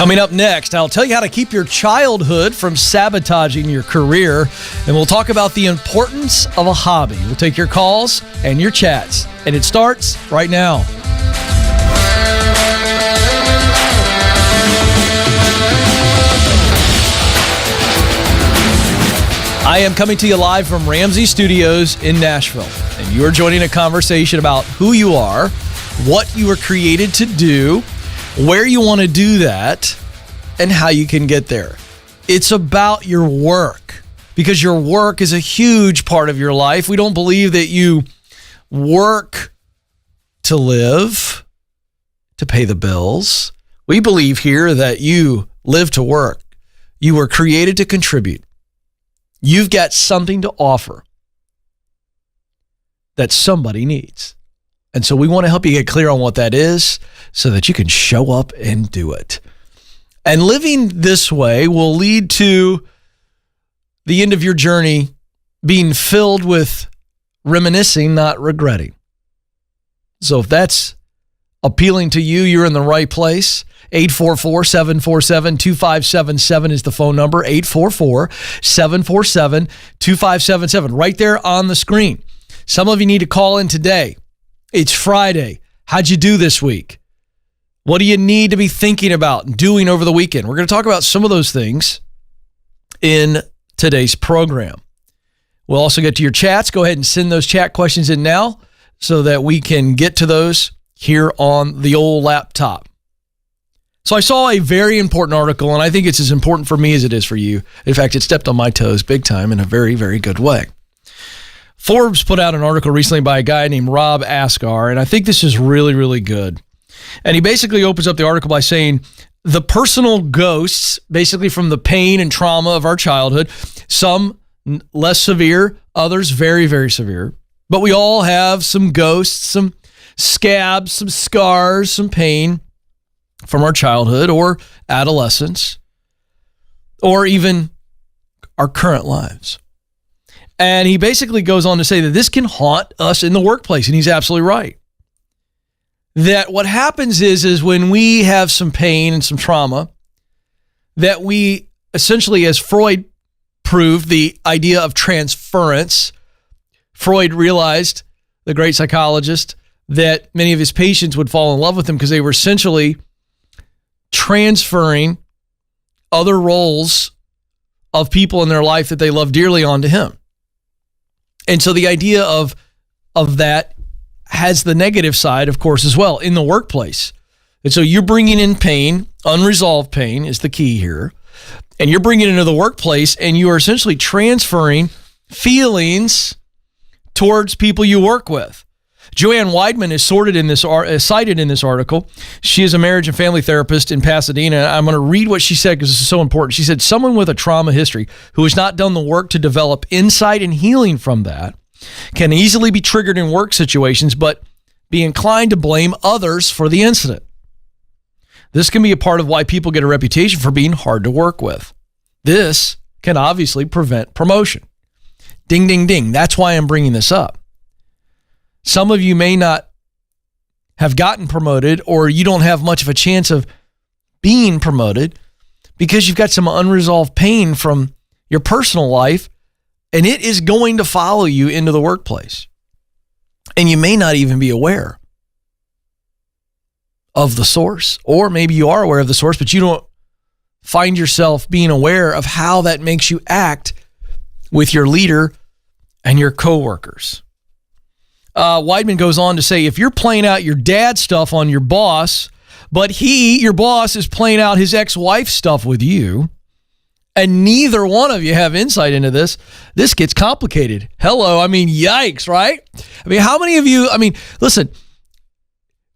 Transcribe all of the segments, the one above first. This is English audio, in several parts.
Coming up next, I'll tell you how to keep your childhood from sabotaging your career, and we'll talk about the importance of a hobby. We'll take your calls and your chats, and it starts right now. I am coming to you live from Ramsey Studios in Nashville, and you are joining a conversation about who you are, what you were created to do, where you want to do that, and how you can get there. It's about your work, because your work is a huge part of your life. We don't believe that you work to live, to pay the bills. We believe here that you live to work. You were created to contribute. You've got something to offer that somebody needs. And so we want to help you get clear on what that is so that you can show up and do it. And living this way will lead to the end of your journey being filled with reminiscing, not regretting. So if that's appealing to you, you're in the right place. 844-747-2577 is the phone number. 844-747-2577. Right there on the screen. Some of you need to call in today. It's Friday. How'd you do this week? What do you need to be thinking about and doing over the weekend? We're going to talk about some of those things in today's program. We'll also get to your chats. Go ahead and send those chat questions in now so that we can get to those here on the old laptop. So I saw a very important article, and I think it's as important for me as it is for you. In fact, it stepped on my toes big time in a very, very good way. Forbes put out an article recently by a guy named Rob Asgar, and I think this is really, really good. And he basically opens up the article by saying, the personal ghosts, basically from the pain and trauma of our childhood, some less severe, others very, very severe. But we all have some ghosts, some scabs, some scars, some pain from our childhood or adolescence, or even our current lives. And he basically goes on to say that this can haunt us in the workplace, and he's absolutely right. That what happens is when we have some pain and some trauma, that we essentially, as Freud proved, the idea of transference, Freud realized, the great psychologist, that many of his patients would fall in love with him because they were essentially transferring other roles of people in their life that they love dearly onto him. And so the idea of that has the negative side, of course, as well in the workplace. And so you're bringing in pain, unresolved pain is the key here, and you're bringing it into the workplace, and you are essentially transferring feelings towards people you work with. Joanne Weidman is cited in this article. She is a marriage and family therapist in Pasadena. I'm going to read what she said because this is so important. She said, someone with a trauma history who has not done the work to develop insight and healing from that can easily be triggered in work situations, but be inclined to blame others for the incident. This can be a part of why people get a reputation for being hard to work with. This can obviously prevent promotion. Ding, ding, ding. That's why I'm bringing this up. Some of you may not have gotten promoted, or you don't have much of a chance of being promoted because you've got some unresolved pain from your personal life, and it is going to follow you into the workplace. And you may not even be aware of the source, or maybe you are aware of the source, but you don't find yourself being aware of how that makes you act with your leader and your coworkers. Weidman goes on to say, if you're playing out your dad stuff on your boss, but your boss is playing out his ex-wife stuff with you, and neither one of you have insight into this gets complicated. Hello, yikes, right? How many of you, listen,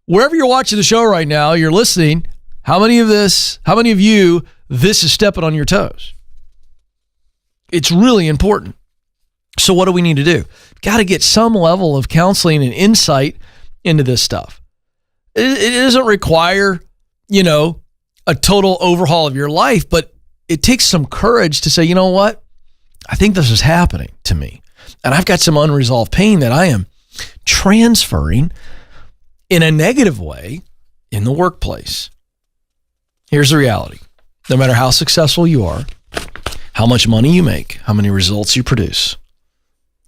wherever you're watching the show right now, you're listening, how many of you, this is stepping on your toes? It's really important. So what do we need to do? Got to get some level of counseling and insight into this stuff. It doesn't require, a total overhaul of your life, but it takes some courage to say, you know what? I think this is happening to me. And I've got some unresolved pain that I am transferring in a negative way in the workplace. Here's the reality. No matter how successful you are, how much money you make, how many results you produce,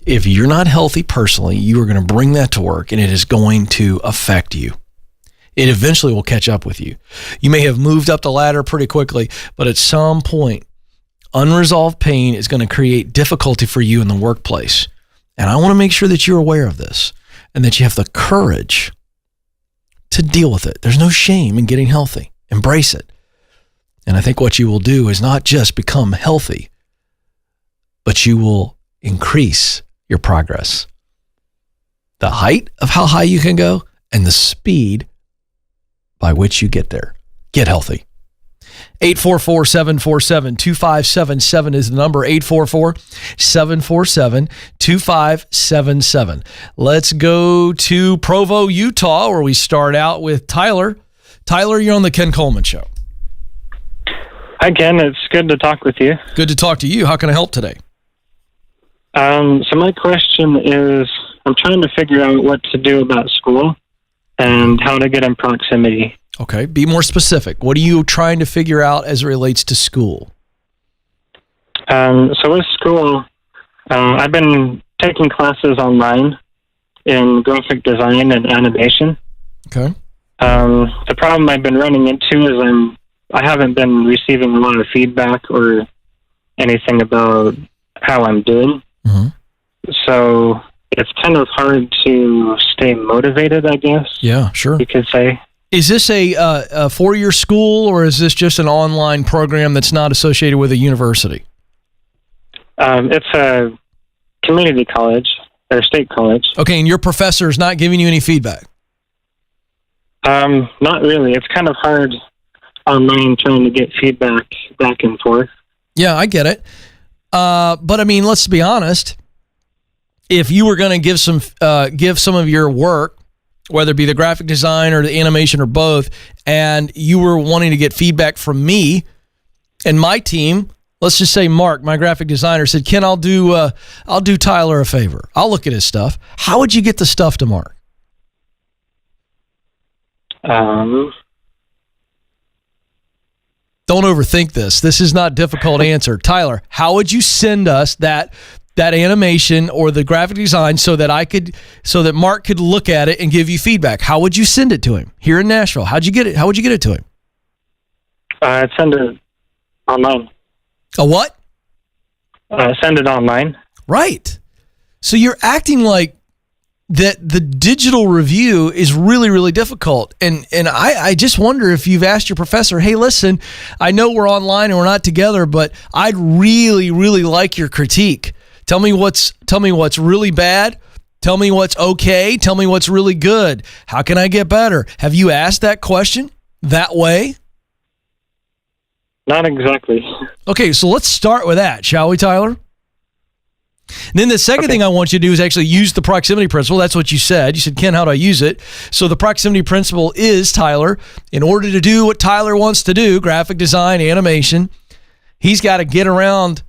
if you're not healthy personally, you are going to bring that to work and it is going to affect you. It eventually will catch up with you. You may have moved up the ladder pretty quickly, but at some point, unresolved pain is going to create difficulty for you in the workplace. And I want to make sure that you're aware of this and that you have the courage to deal with it. There's no shame in getting healthy. Embrace it. And I think what you will do is not just become healthy, but you will increase your progress. The height of how high you can go and the speed by which you get there. Get healthy. 844-747-2577 is the number. 844-747-2577. Let's go to Provo, Utah, where we start out with Tyler. Tyler, you're on the Ken Coleman Show. Hi, Ken. It's good to talk with you. Good to talk to you. How can I help today? So my question is, I'm trying to figure out what to do about school and how to get in proximity. Okay. Be more specific. What are you trying to figure out as it relates to school? So with school, I've been taking classes online in graphic design and animation. Okay. The problem I've been running into is I haven't been receiving a lot of feedback or anything about how I'm doing. Mm-hmm. So it's kind of hard to stay motivated, I guess. Yeah, sure. You could say. Is this a four-year school, or is this just an online program that's not associated with a university? It's a community college or state college. Okay, and your professor is not giving you any feedback? Not really. It's kind of hard online trying to get feedback back and forth. Yeah, I get it. But I mean, let's be honest. If you were going to give some of your work, whether it be the graphic design or the animation or both, and you were wanting to get feedback from me and my team, let's just say Mark, my graphic designer, said, Ken, I'll do Tyler a favor. I'll look at his stuff. How would you get the stuff to Mark? Um, Don't overthink this. This is not a difficult answer. Tyler, how would you send us that animation or the graphic design so that Mark could look at it and give you feedback? How would you send it to him here in Nashville? How'd you get it? How would you get it to him? I'd send it online. A what? Send it online. Right. So you're acting like that the digital review is really, really difficult. And I just wonder if you've asked your professor, hey, listen, I know we're online and we're not together, but I'd really, really like your critique. Tell me what's really bad. Tell me what's okay. Tell me what's really good. How can I get better? Have you asked that question that way? Not exactly. Okay, so let's start with that, shall we, Tyler? And then the second thing I want you to do is actually use the proximity principle. That's what you said. You said, Ken, how do I use it? So the proximity principle is, Tyler, in order to do what Tyler wants to do, graphic design, animation, he's got to get around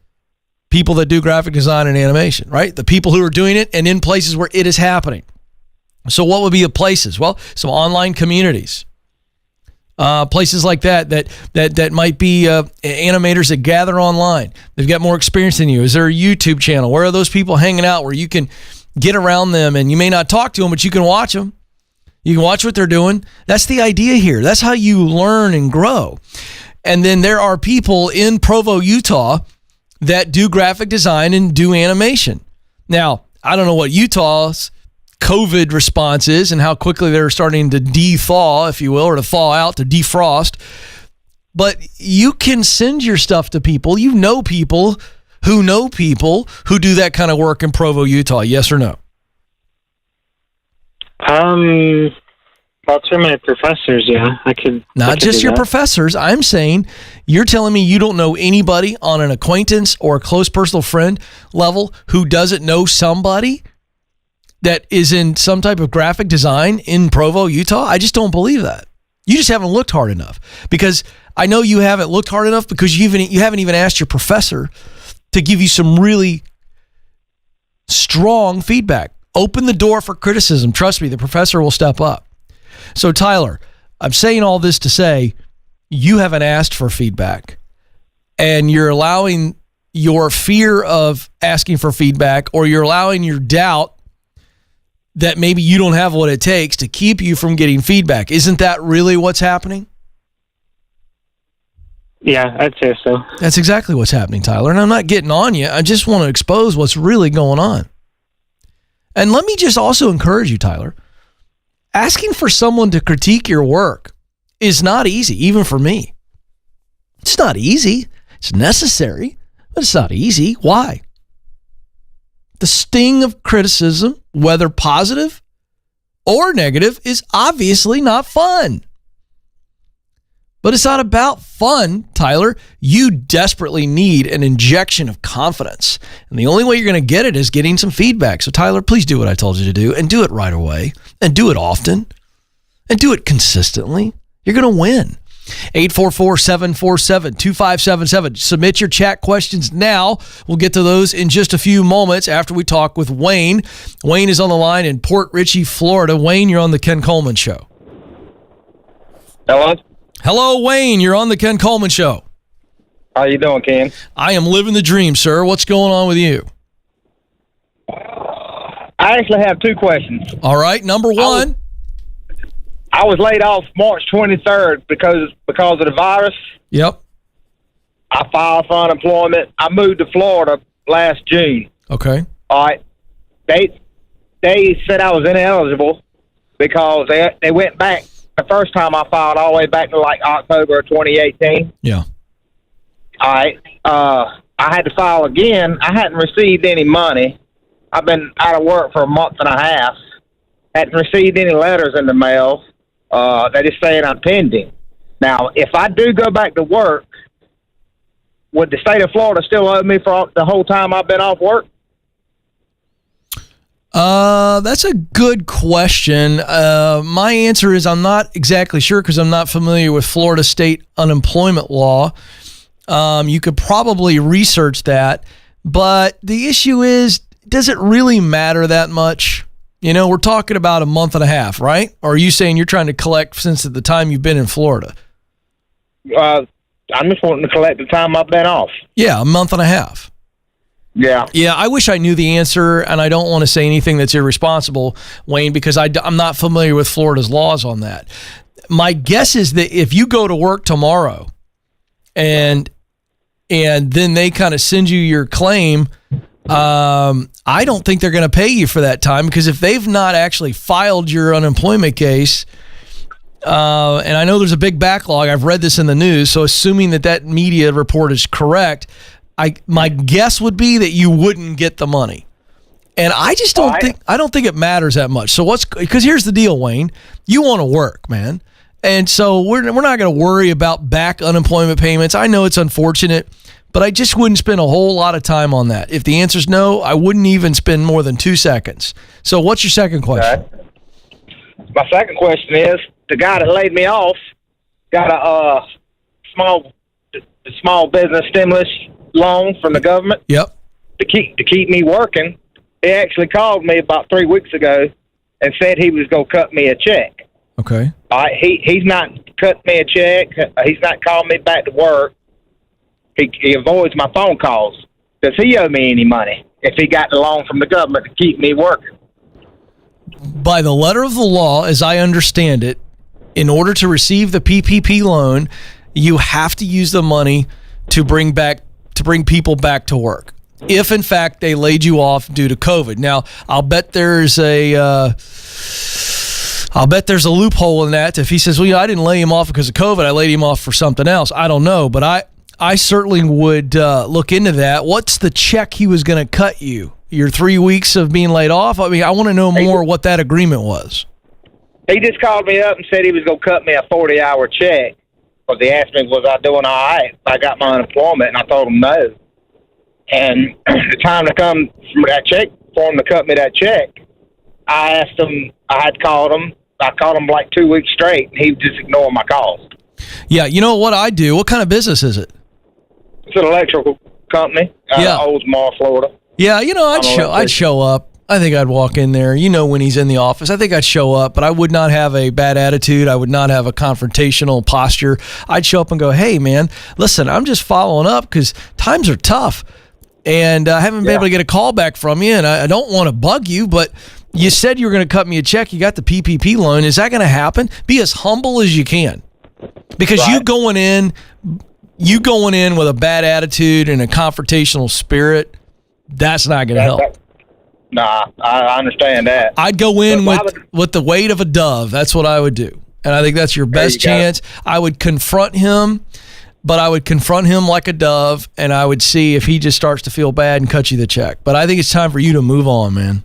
people that do graphic design and animation, right? The people who are doing it and in places where it is happening. So what would be the places? Well, some online communities. Places like that might be animators that gather online. They've got more experience than you. Is there a YouTube channel? Where are those people hanging out where you can get around them and you may not talk to them, but you can watch them. You can watch what they're doing. That's the idea here. That's how you learn and grow. And then there are people in Provo, Utah that do graphic design and do animation. Now, I don't know what Utah's COVID response is and how quickly they're starting to de-thaw, if you will, or to thaw out, to defrost. But you can send your stuff to people. You know people who do that kind of work in Provo, Utah. Yes or no? Well, through my professors, yeah. Not just your professors. I'm saying you're telling me you don't know anybody on an acquaintance or a close personal friend level who doesn't know somebody that is in some type of graphic design in Provo, Utah? I just don't believe that. You just haven't looked hard enough, because I know you haven't looked hard enough because you haven't even asked your professor to give you some really strong feedback. Open the door for criticism. Trust me, the professor will step up. So Tyler, I'm saying all this to say you haven't asked for feedback, and you're allowing your fear of asking for feedback, or you're allowing your doubt that maybe you don't have what it takes to keep you from getting feedback. Isn't that really what's happening? Yeah, I'd say so. That's exactly what's happening, Tyler. And I'm not getting on you. I just want to expose what's really going on. And let me just also encourage you, Tyler. Asking for someone to critique your work is not easy, even for me. It's not easy. It's necessary, but it's not easy. Why? The sting of criticism, whether positive or negative, is obviously not fun. But it's not about fun, Tyler. You desperately need an injection of confidence. And the only way you're going to get it is getting some feedback. So, Tyler, please do what I told you to do, and do it right away, and do it often, and do it consistently. You're going to win. 844-747-2577. Submit your chat questions now. We'll get to those in just a few moments after we talk with Wayne. Wayne is on the line in Port Richey, Florida. Wayne, you're on the Ken Coleman Show. Hello? Hello, Wayne. You're on the Ken Coleman Show. How you doing, Ken? I am living the dream, sir. What's going on with you? I actually have two questions. All right. Number one. I was laid off March 23rd because of the virus. Yep. I filed for unemployment. I moved to Florida last June. Okay. All right. They said I was ineligible because they went back. The first time I filed all the way back to like October of 2018. Yeah. All right. I had to file again. I hadn't received any money. I've been out of work for a month and a half. Hadn't received any letters in the mail. They just saying I'm pending. Now, if I do go back to work, would the state of Florida still owe me for the whole time I've been off work? That's a good question. My answer is I'm not exactly sure because I'm not familiar with Florida state unemployment law. You could probably research that, but the issue is, does it really matter that much? You know, we're talking about a month and a half, right? Or are you saying you're trying to collect since at the time you've been in Florida? I'm just wanting to collect the time I've been off. Yeah, a month and a half. Yeah. Yeah, I wish I knew the answer, and I don't want to say anything that's irresponsible, Wayne, because I'm not familiar with Florida's laws on that. My guess is that if you go to work tomorrow and then they kind of send you your claim, I don't think they're going to pay you for that time, because if they've not actually filed your unemployment case, and I know there's a big backlog, I've read this in the news, so assuming that media report is correct, my guess would be that you wouldn't get the money. And I just don't think it matters that much. So because here's the deal, Wayne, you want to work, man. And so we're not going to worry about back unemployment payments. I know it's unfortunate, but I just wouldn't spend a whole lot of time on that. If the answer's no, I wouldn't even spend more than 2 seconds. So what's your second question? Okay. My second question is, the guy that laid me off got a small business stimulus loan from the government. Yep. To keep me working. He actually called me about 3 weeks ago and said he was going to cut me a check. Okay. He's not cut me a check. He's not calling me back to work. He avoids my phone calls. Does he owe me any money if he got the loan from the government to keep me working? By the letter of the law, as I understand it, in order to receive the PPP loan, you have to use the money to bring people back to work. If in fact they laid you off due to COVID. Now, I'll bet there's a loophole in that. If he says, well, I didn't lay him off because of COVID, I laid him off for something else. I don't know, but I certainly would look into that. What's the check he was going to cut you? Your 3 weeks of being laid off? I mean, I want to know more what that agreement was. He just called me up and said he was going to cut me a 40-hour check. Because he asked me, was I doing all right? I got my unemployment, and I told him no. And the time to come for him to cut me that check, I asked him, I had called him. I called him like 2 weeks straight, and he would just ignore my calls. Yeah, you know what I do? What kind of business is it? It's an electrical company out of Oldsmar, Florida. Yeah, I'd show up. I think I'd walk in there, when he's in the office. I think I'd show up, but I would not have a bad attitude. I would not have a confrontational posture. I'd show up and go, hey, man, listen, I'm just following up because times are tough. And I haven't been able to get a call back from you, and I don't want to bug you, but you said you were going to cut me a check. You got the PPP loan. Is that going to happen? Be as humble as you can. Because you going in with a bad attitude and a confrontational spirit, that's not going to help. Nah, I understand that. I'd go in with the weight of a dove. That's what I would do. And I think that's your best chance. I would confront him, but I would confront him like a dove, and I would see if he just starts to feel bad and cut you the check. But I think it's time for you to move on, man.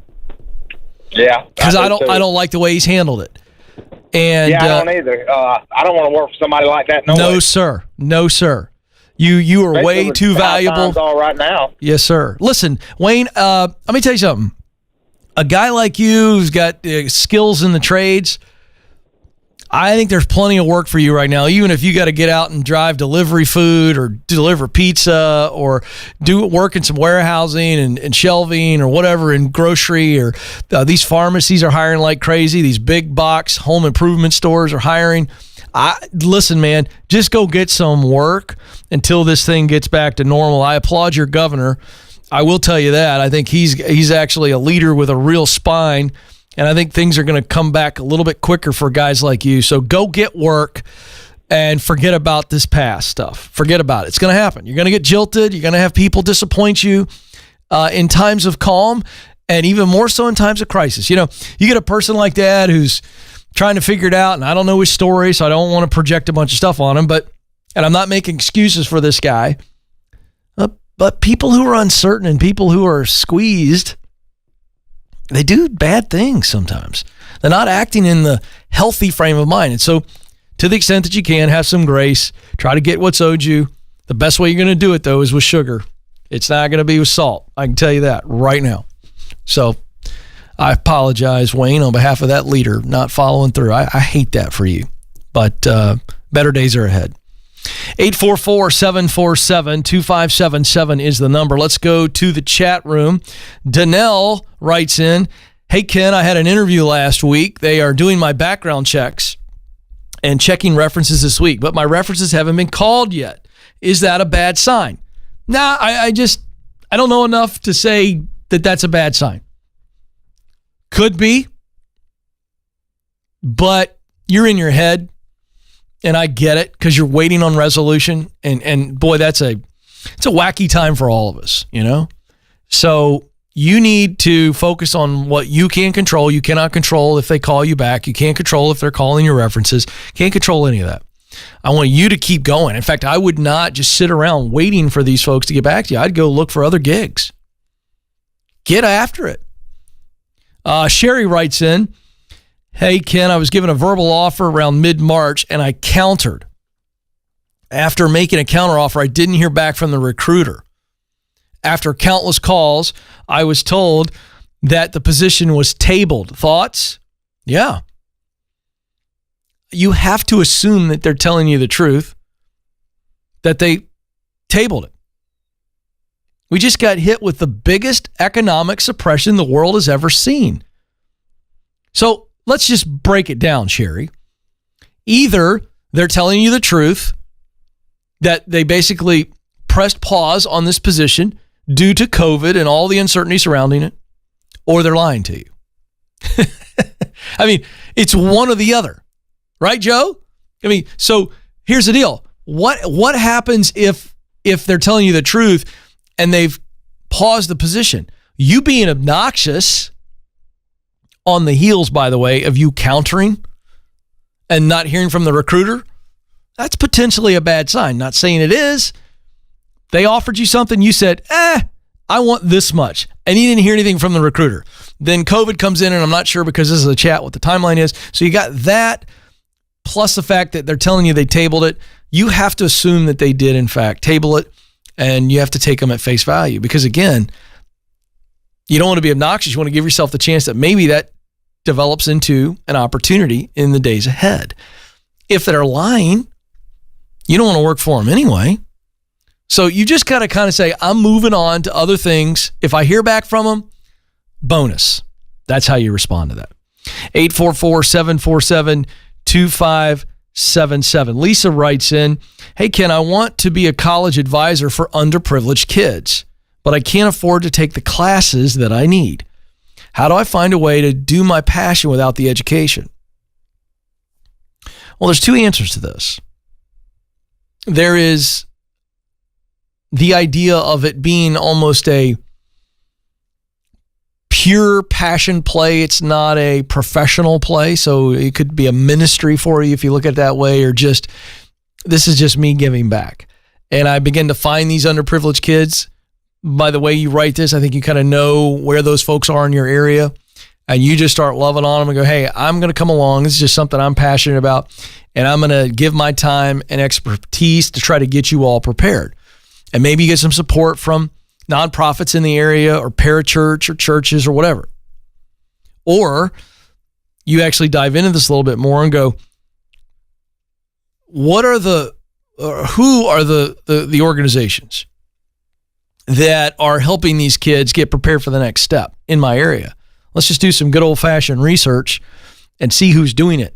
Yeah. Because I don't like the way he's handled it. And I don't either. I don't want to work for somebody like that. No, sir. No, sir. You are way too valuable. All right now. Yes, sir. Listen, Wayne, let me tell you something. A guy like you who's got skills in the trades, I think there's plenty of work for you right now, even if you got to get out and drive delivery food or deliver pizza or do work in some warehousing and shelving or whatever in grocery, or these pharmacies are hiring like crazy. These big box home improvement stores are hiring. Listen, man, just go get some work until this thing gets back to normal. I applaud your governor. I will tell you that. I think he's actually a leader with a real spine, and I think things are going to come back a little bit quicker for guys like you. So go get work and forget about this past stuff. Forget about it. It's going to happen. You're going to get jilted. You're going to have people disappoint you in times of calm, and even more so in times of crisis. You get a person like that who's trying to figure it out, and I don't know his story, so I don't want to project a bunch of stuff on him, and I'm not making excuses for this guy. But people who are uncertain and people who are squeezed, they do bad things sometimes. They're not acting in the healthy frame of mind. And so to the extent that you can, have some grace, try to get what's owed you. The best way you're going to do it, though, is with sugar. It's not going to be with salt. I can tell you that right now. So I apologize, Wayne, on behalf of that leader not following through. I hate that for you. But better days are ahead. 844-747-2577 is the number. Let's go to the chat room. Danelle writes in, hey, Ken, I had an interview last week. They are doing my background checks and checking references this week, but my references haven't been called yet. Is that a bad sign? Nah, I don't know enough to say that that's a bad sign. Could be, but you're in your head. And I get it because you're waiting on resolution. And boy, it's a wacky time for all of us, So you need to focus on what you can control. You cannot control if they call you back. You can't control if they're calling your references. Can't control any of that. I want you to keep going. In fact, I would not just sit around waiting for these folks to get back to you. I'd go look for other gigs. Get after it. Sherry writes in, hey, Ken, I was given a verbal offer around mid-March, and I countered. After making a counteroffer, I didn't hear back from the recruiter. After countless calls, I was told that the position was tabled. Thoughts? Yeah. You have to assume that they're telling you the truth, that they tabled it. We just got hit with the biggest economic suppression the world has ever seen. So, let's just break it down, Sherry. Either they're telling you the truth, that they basically pressed pause on this position due to COVID and all the uncertainty surrounding it, or they're lying to you. I mean, it's one or the other. Right, Joe? I mean, so here's the deal. What happens if they're telling you the truth and they've paused the position? You being obnoxious on the heels, by the way, of you countering and not hearing from the recruiter, that's potentially a bad sign. Not saying it is. They offered you something, you said, I want this much, and you didn't hear anything from the recruiter. Then COVID comes in, and I'm not sure because this is a chat what the timeline is. So you got that, plus the fact that they're telling you they tabled it. You have to assume that they did, in fact, table it, and you have to take them at face value because, again, you don't want to be obnoxious. You want to give yourself the chance that maybe that develops into an opportunity in the days ahead. If they're lying, you don't want to work for them anyway. So you just got to kind of say, I'm moving on to other things. If I hear back from them, bonus. That's how you respond to that. 844-747-2577. Lisa writes in, hey, Ken, I want to be a college advisor for underprivileged kids, but I can't afford to take the classes that I need. How do I find a way to do my passion without the education? Well, there's two answers to this. There is the idea of it being almost a pure passion play. It's not a professional play, so it could be a ministry for you if you look at it that way, or just, this is just me giving back. And I begin to find these underprivileged kids. By the way you write this, I think you kind of know where those folks are in your area, and you just start loving on them and go, hey, I'm going to come along. This is just something I'm passionate about, and I'm going to give my time and expertise to try to get you all prepared. And maybe you get some support from nonprofits in the area or parachurch or churches or whatever. Or you actually dive into this a little bit more and go, who are the organizations that are helping these kids get prepared for the next step in my area? Let's just do some good old-fashioned research and see who's doing it.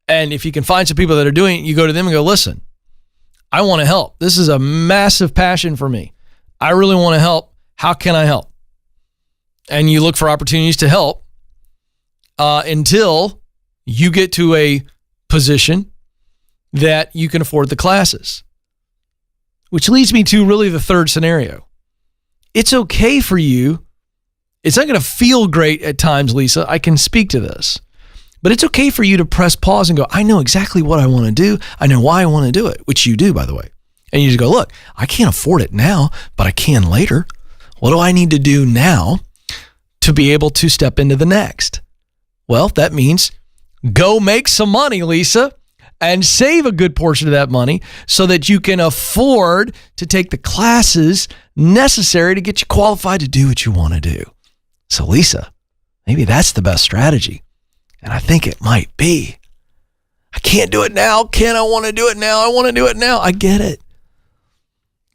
And if you can find some people that are doing it, you go to them and go, listen, I want to help. This is a massive passion for me. I really want to help. How can I help? And you look for opportunities to help until you get to a position that you can afford the classes. Which leads me to really the third scenario. It's okay for you. It's not going to feel great at times, Lisa. I can speak to this. But it's okay for you to press pause and go, I know exactly what I want to do. I know why I want to do it, which you do, by the way. And you just go, look, I can't afford it now, but I can later. What do I need to do now to be able to step into the next? Well, that means go make some money, Lisa, and save a good portion of that money so that you can afford to take the classes necessary to get you qualified to do what you want to do. So, Lisa, maybe that's the best strategy. And I think it might be. I can't do it now. Ken, I want to do it now. I want to do it now. I get it.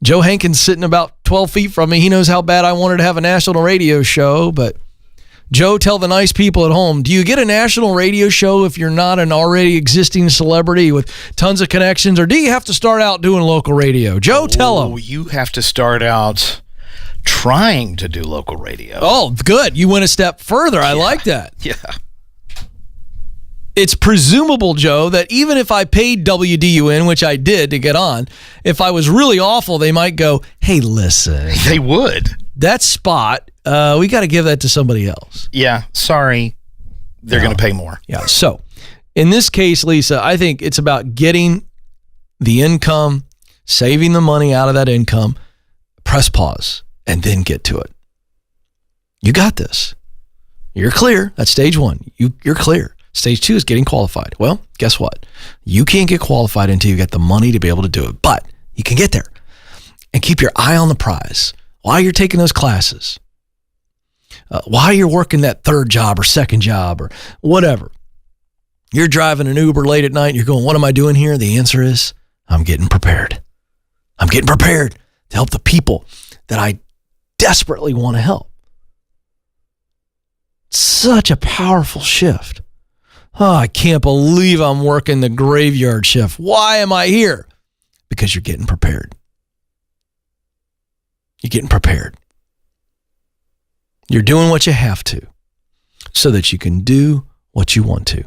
Joe Hankins sitting about 12 feet from me. He knows how bad I wanted to have a national radio show. But Joe, tell the nice people at home, do you get a national radio show if you're not an already existing celebrity with tons of connections? Or do you have to start out doing local radio? Joe, tell them. You have to start out trying to do local radio. Oh, good. You went a step further. I like that. Yeah. It's presumable, Joe, that even if I paid WDUN, which I did to get on, if I was really awful, they might go, hey, listen. They would. That spot, we got to give that to somebody else. Yeah, sorry. They're going to pay more. Yeah, so in this case, Lisa, I think it's about getting the income, saving the money out of that income, press pause, and then get to it. You got this. You're clear. That's stage one. You're clear. Stage two is getting qualified. Well, guess what? You can't get qualified until you get the money to be able to do it, but you can get there. And keep your eye on the prize while you're taking those classes, while you're working that third job or second job or whatever. You're driving an Uber late at night and you're going, what am I doing here? The answer is, I'm getting prepared. I'm getting prepared to help the people that I desperately want to help. Such a powerful shift. Oh, I can't believe I'm working the graveyard shift. Why am I here? Because you're getting prepared. You're getting prepared. You're doing what you have to so that you can do what you want to.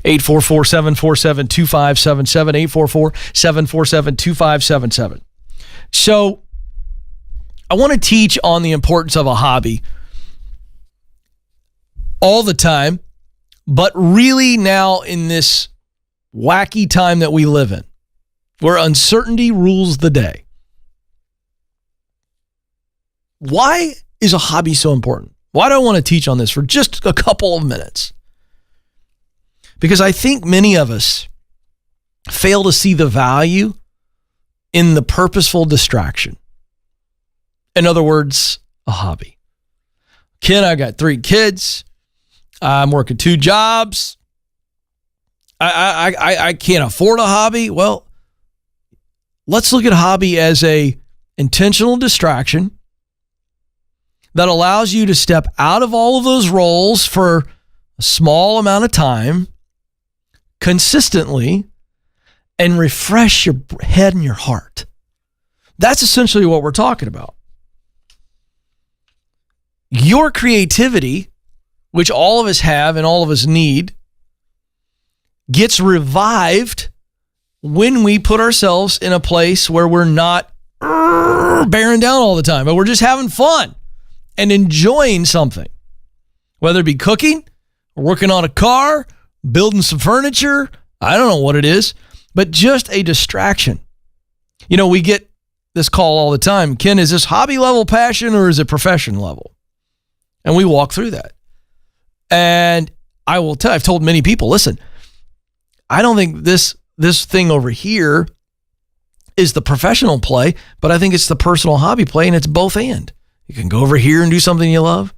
844-747-2577, 844-747-2577. So I want to teach on the importance of a hobby all the time. But really now in this wacky time that we live in, where uncertainty rules the day, why is a hobby so important? Why do I want to teach on this for just a couple of minutes? Because I think many of us fail to see the value in the purposeful distraction. In other words, a hobby. Ken, I got 3 kids. I'm working 2 jobs. I can't afford a hobby. Well, let's look at a hobby as a intentional distraction that allows you to step out of all of those roles for a small amount of time, consistently, and refresh your head and your heart. That's essentially what we're talking about. Your creativity, which all of us have and all of us need, gets revived when we put ourselves in a place where we're not bearing down all the time, but we're just having fun and enjoying something, whether it be cooking, or working on a car, building some furniture. I don't know what it is, but just a distraction. You know, we get this call all the time. Ken, is this hobby level passion or is it profession level? And we walk through that. And I will tell, I've told many people, listen, I don't think this thing over here is the professional play, but I think it's the personal hobby play, and it's both and. You can go over here and do something you love,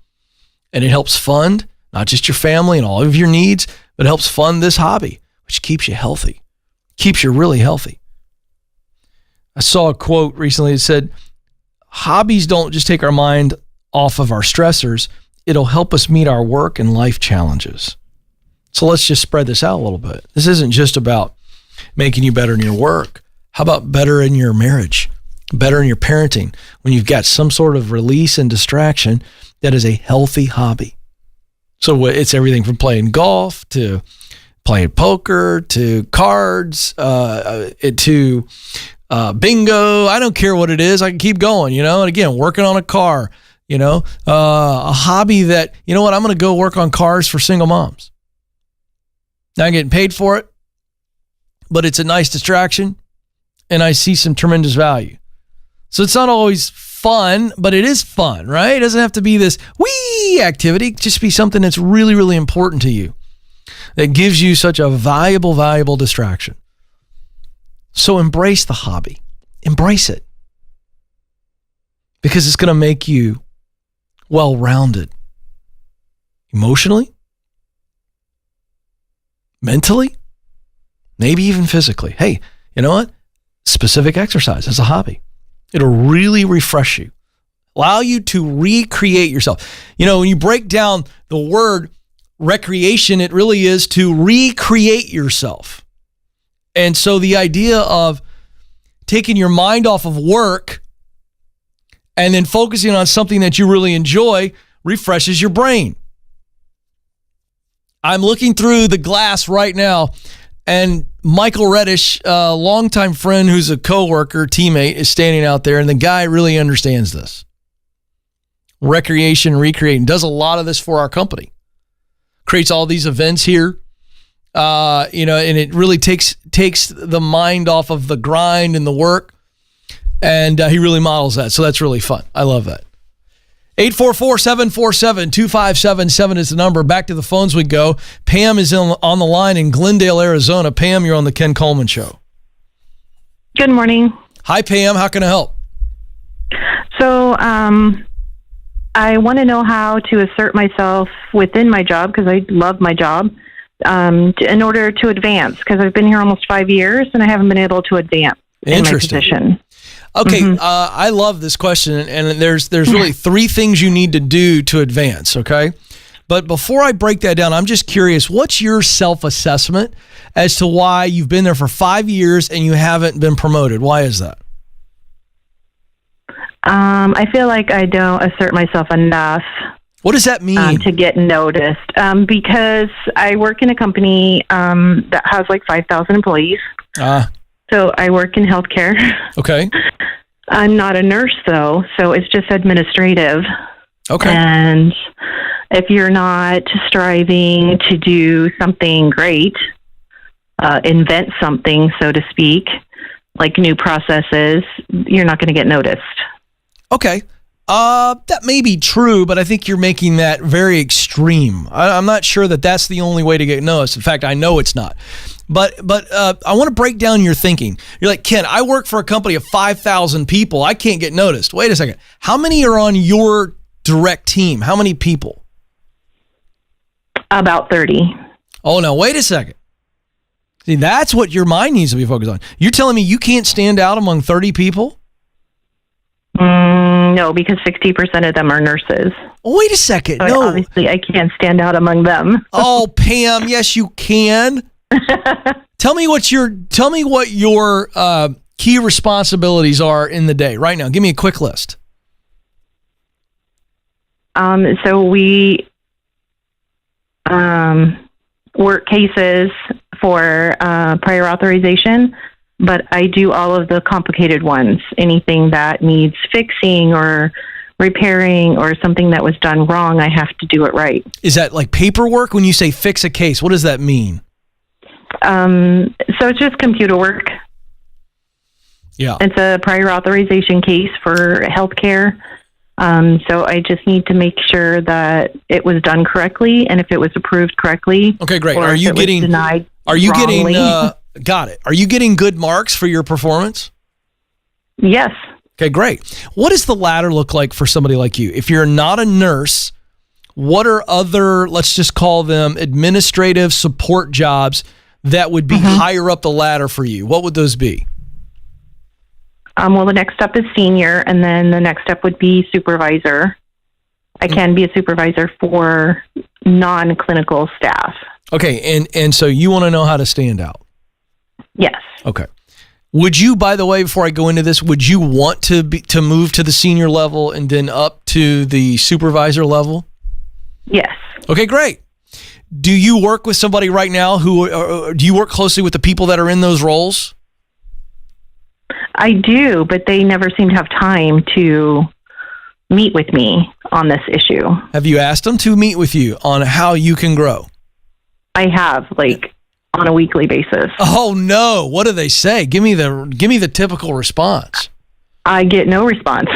and it helps fund not just your family and all of your needs, but it helps fund this hobby, which keeps you healthy, keeps you really healthy. I saw a quote recently that said, hobbies don't just take our mind off of our stressors, it'll help us meet our work and life challenges. So let's just spread this out a little bit. This isn't just about making you better in your work. How about better in your marriage, better in your parenting, when you've got some sort of release and distraction that is a healthy hobby? So it's everything from playing golf to playing poker to cards to bingo. I don't care what it is. I can keep going, you know, and again, working on a car, you know, a hobby that, you know what, I'm going to go work on cars for single moms. Now I'm getting paid for it, but it's a nice distraction and I see some tremendous value. So it's not always fun, but it is fun, right? It doesn't have to be this wee activity. Just be something that's really, really important to you that gives you such a valuable distraction. So embrace the hobby. Embrace it. Because it's going to make you well-rounded. Emotionally, mentally, maybe even physically. Hey, you know what? Specific exercise as a hobby. It'll really refresh you, allow you to recreate yourself. You know, when you break down the word recreation, it really is to recreate yourself. And so the idea of taking your mind off of work and then focusing on something that you really enjoy refreshes your brain. I'm looking through the glass right now, and Michael Reddish, a longtime friend who's a coworker, teammate, is standing out there, and the guy really understands this. Recreation, recreating, does a lot of this for our company. Creates all these events here, you know, and it really takes the mind off of the grind and the work, and he really models that, so that's really fun. I love that. 844-747-2577 is the number. Back to the phones we go. Pam is on the line in Glendale, Arizona. Pam, you're on the Ken Coleman Show. Good morning. Hi, Pam. How can I help? So I want to know how to assert myself within my job, because I love my job, in order to advance, because I've been here almost 5 years and I haven't been able to advance in my position. Okay, I love this question, and there's really three things you need to do to advance, okay? But before I break that down, I'm just curious, what's your self-assessment as to why you've been there for 5 years and you haven't been promoted? Why is that? I feel like I don't assert myself enough. What does that mean? To get noticed. Because I work in a company that has like 5,000 employees. So I work in healthcare. Okay. I'm not a nurse, though, so it's just administrative. Okay. And if you're not striving to do something great, invent something, so to speak, like new processes, you're not going to get noticed. Okay. That may be true, but I think you're making that very extreme. I'm not sure that that's the only way to get noticed. In fact, I know it's not. But I want to break down your thinking. You're like, Ken, I work for a company of 5,000 people. I can't get noticed. Wait a second. How many are on your direct team? How many people? About 30. Oh, no, wait a second. See, that's what your mind needs to be focused on. You're telling me you can't stand out among 30 people? No, because 60% of them are nurses. Oh, wait a second. So No. obviously, I can't stand out among them. Oh, Pam, yes, you can. Tell me what your key responsibilities are in the day right now. Give me a quick list. So we work cases for prior authorization, but I do all of the complicated ones. Anything that needs fixing or repairing or something that was done wrong, I have to do it right. Is that like paperwork? When you say fix a case, what does that mean? So it's just computer work. Yeah. It's a prior authorization case for healthcare. So I just need to make sure that it was done correctly, and if it was approved correctly. Okay, great. Or Are you getting denied? Are you wrongly. getting? Got it. Are you getting good marks for your performance? Yes. Okay, great. What does the ladder look like for somebody like you? If you're not a nurse, what are other, let's just call them administrative support jobs that would be higher up the ladder for you? What would those be? Well, the next step is senior, and then the next step would be supervisor. I can be a supervisor for non-clinical staff. Okay, and so you want to know how to stand out. Yes. Okay. Would you, by the way, before I go into this, would you want to move to the senior level and then up to the supervisor level? Yes. Okay, great. Do you work with somebody right now do you work closely with the people that are in those roles? I do, but they never seem to have time to meet with me on this issue. Have you asked them to meet with you on how you can grow? I have, on a weekly basis. Oh no! What do they say? Give me the typical response. I get no response.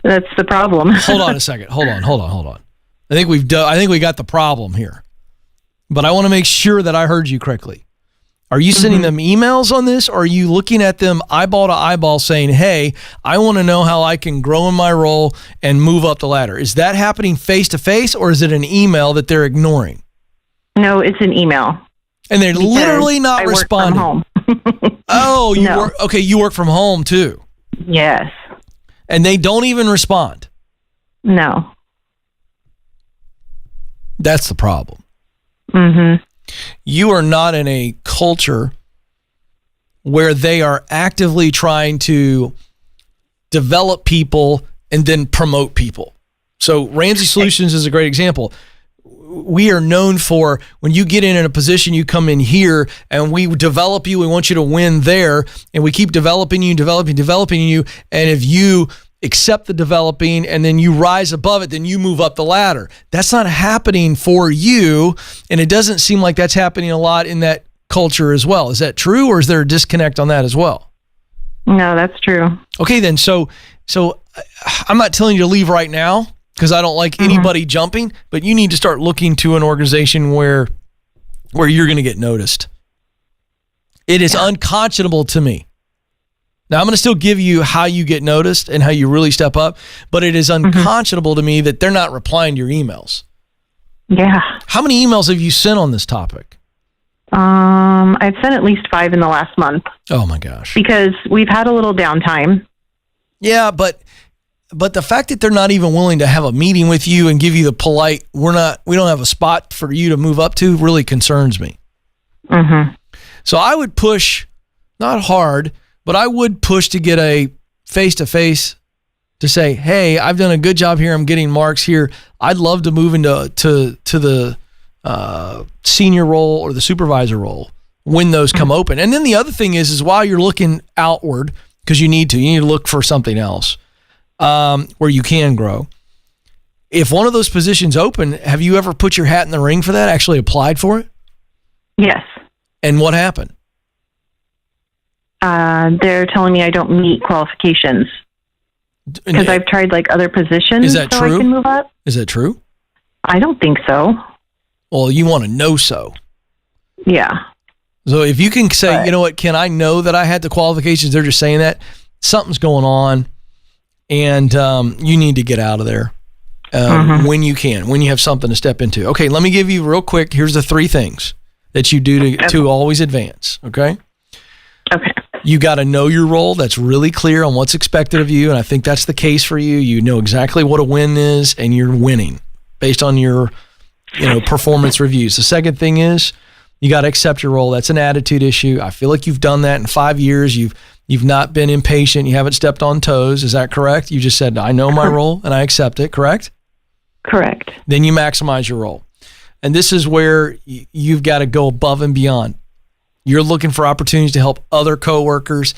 That's the problem. Hold on a second. Hold on. I think we got the problem here, but I want to make sure that I heard you correctly. Are you sending them emails on this, or are you looking at them eyeball to eyeball saying, hey, I want to know how I can grow in my role and move up the ladder? Is that happening face to face, or is it an email that they're ignoring? No, it's an email. And they're literally not responding. I work from home. Oh, you work from home too. Yes. And they don't even respond. No. That's the problem. Mm-hmm. You are not in a culture where they are actively trying to develop people and then promote people. So Ramsey Solutions is a great example. We are known for when you get in a position, you come in here and we develop you. We want you to win there, and we keep developing you. And if you accept the developing and then you rise above it, then you move up the ladder. That's not happening for you, and it doesn't seem like that's happening a lot in that culture as well. Is that true, or is there a disconnect on that as well? No, that's true. Okay, then. So I'm not telling you to leave right now, because I don't like anybody jumping, but you need to start looking to an organization where you're going to get noticed. It is unconscionable to me. Now, I'm going to still give you how you get noticed and how you really step up, but it is unconscionable to me that they're not replying to your emails. Yeah. How many emails have you sent on this topic? I've sent at least 5 in the last month. Oh my gosh. Because we've had a little downtime. Yeah, but the fact that they're not even willing to have a meeting with you and give you the polite, we don't have a spot for you to move up to, really concerns me. Mm-hmm. So I would push, not hard, but I would push to get a face-to-face to say, hey, I've done a good job here. I'm getting marks here. I'd love to move into the senior role or the supervisor role when those come open. And then the other thing is while you're looking outward, because you need to look for something else where you can grow. If one of those positions open, have you ever put your hat in the ring for that, actually applied for it? Yes. And what happened? They're telling me I don't meet qualifications because I've tried other positions. Is that so true? I can move up. Is that true? I don't think so. Well, you want to know so. Yeah. So if you can say, you know what, Ken, I know that I had the qualifications. They're just saying that something's going on, and you need to get out of there when you can, when you have something to step into. Okay, let me give you real quick. Here's the 3 things that you do to always advance. Okay. Okay. You got to know your role. That's really clear on what's expected of you, and I think that's the case for you. You know exactly what a win is, and you're winning based on your, performance reviews. The second thing is you got to accept your role. That's an attitude issue. I feel like you've done that in 5 years. You've not been impatient. You haven't stepped on toes. Is that correct? You just said, I know my role and I accept it, correct? Correct. Then you maximize your role. And this is where you've got to go above and beyond. You're looking for opportunities to help other coworkers.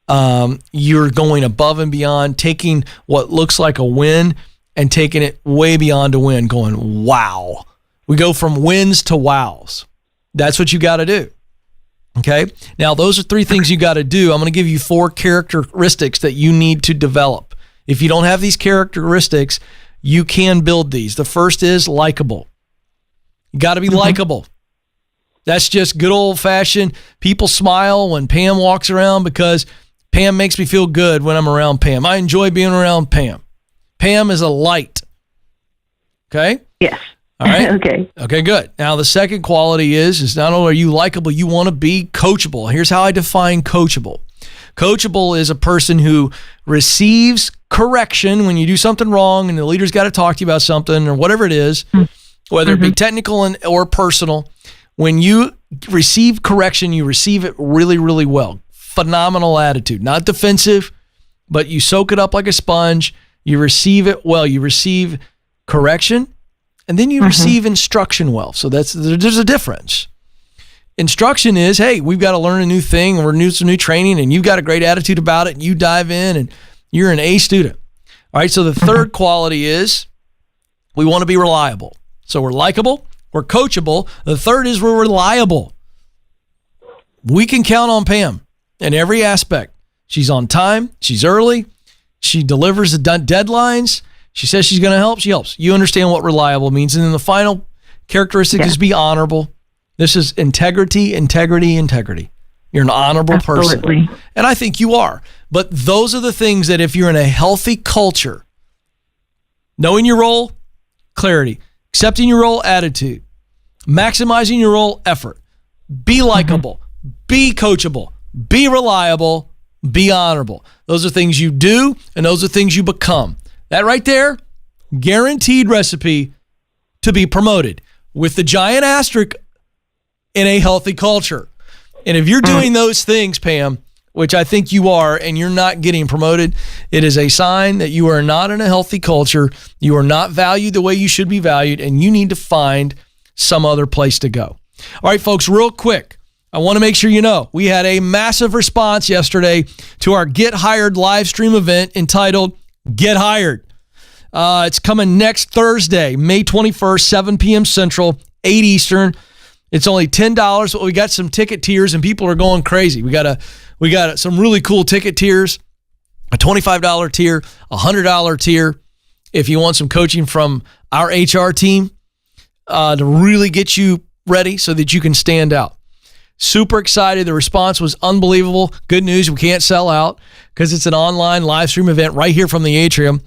You're going above and beyond, taking what looks like a win and taking it way beyond a win, going, wow. We go from wins to wows. That's what you got to do. Okay? Now, those are 3 things you got to do. I'm going to give you 4 characteristics that you need to develop. If you don't have these characteristics, you can build these. The first is likable. You got to be likable. That's just good old-fashioned. People smile when Pam walks around because Pam makes me feel good when I'm around Pam. I enjoy being around Pam. Pam is a light. Okay? Yes. All right? Okay. Okay, good. Now, the second quality is not only are you likable, you want to be coachable. Here's how I define coachable. Coachable is a person who receives correction when you do something wrong and the leader's got to talk to you about something or whatever it is, whether it be technical or personal. When you receive correction, you receive it really, really well. Phenomenal attitude. Not defensive, but you soak it up like a sponge. You receive it well. You receive correction, and then you receive instruction well. So there's a difference. Instruction is, hey, we've got to learn a new thing, or some new training, and you've got a great attitude about it, and you dive in, and you're an A student. All right, so the third quality is we want to be reliable. So we're likable. We're coachable. The third is we're reliable. We can count on Pam in every aspect. She's on time. She's early. She delivers the deadlines. She says she's going to help. She helps. You understand what reliable means. And then the final characteristic is be honorable. This is integrity. You're an honorable person. And I think you are. But those are the things that if you're in a healthy culture, knowing your role, clarity, accepting your role, attitude, maximizing your role, effort, be likable, be coachable, be reliable, be honorable. Those are things you do, and those are things you become. That right there, guaranteed recipe to be promoted with the giant asterisk in a healthy culture. And if you're doing those things, Pam, which I think you are, and you're not getting promoted, it is a sign that you are not in a healthy culture. You are not valued the way you should be valued, and you need to find some other place to go. All right, folks, real quick, I want to make sure you know we had a massive response yesterday to our Get Hired live stream event entitled Get Hired. It's coming next Thursday, May 21st, 7 p.m. Central, 8 Eastern. It's only $10, but we got some ticket tiers, and people are going crazy. We got some really cool ticket tiers, a $25 tier, a $100 tier. If you want some coaching from our HR team to really get you ready so that you can stand out. Super excited. The response was unbelievable. Good news, we can't sell out because it's an online live stream event right here from the atrium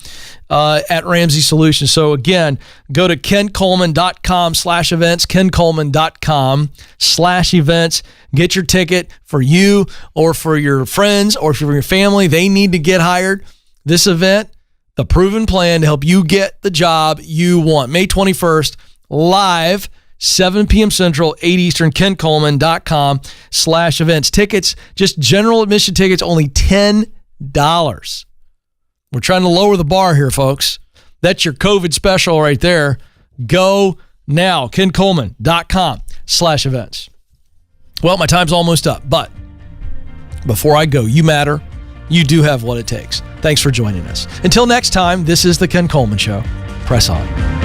at Ramsey Solutions. So again, go to kencoleman.com/events, kencoleman.com/events. Get your ticket for you or for your friends or for your family. They need to get hired. This event, the proven plan to help you get the job you want. May 21st, live, 7 p.m. Central, 8 Eastern, kencoleman.com/events. Tickets, just general admission tickets, only $10. We're trying to lower the bar here, folks. That's your COVID special right there. Go now, kencoleman.com/events. Well, my time's almost up, but before I go, you matter. You do have what it takes. Thanks for joining us. Until next time, this is the Ken Coleman Show. Press on.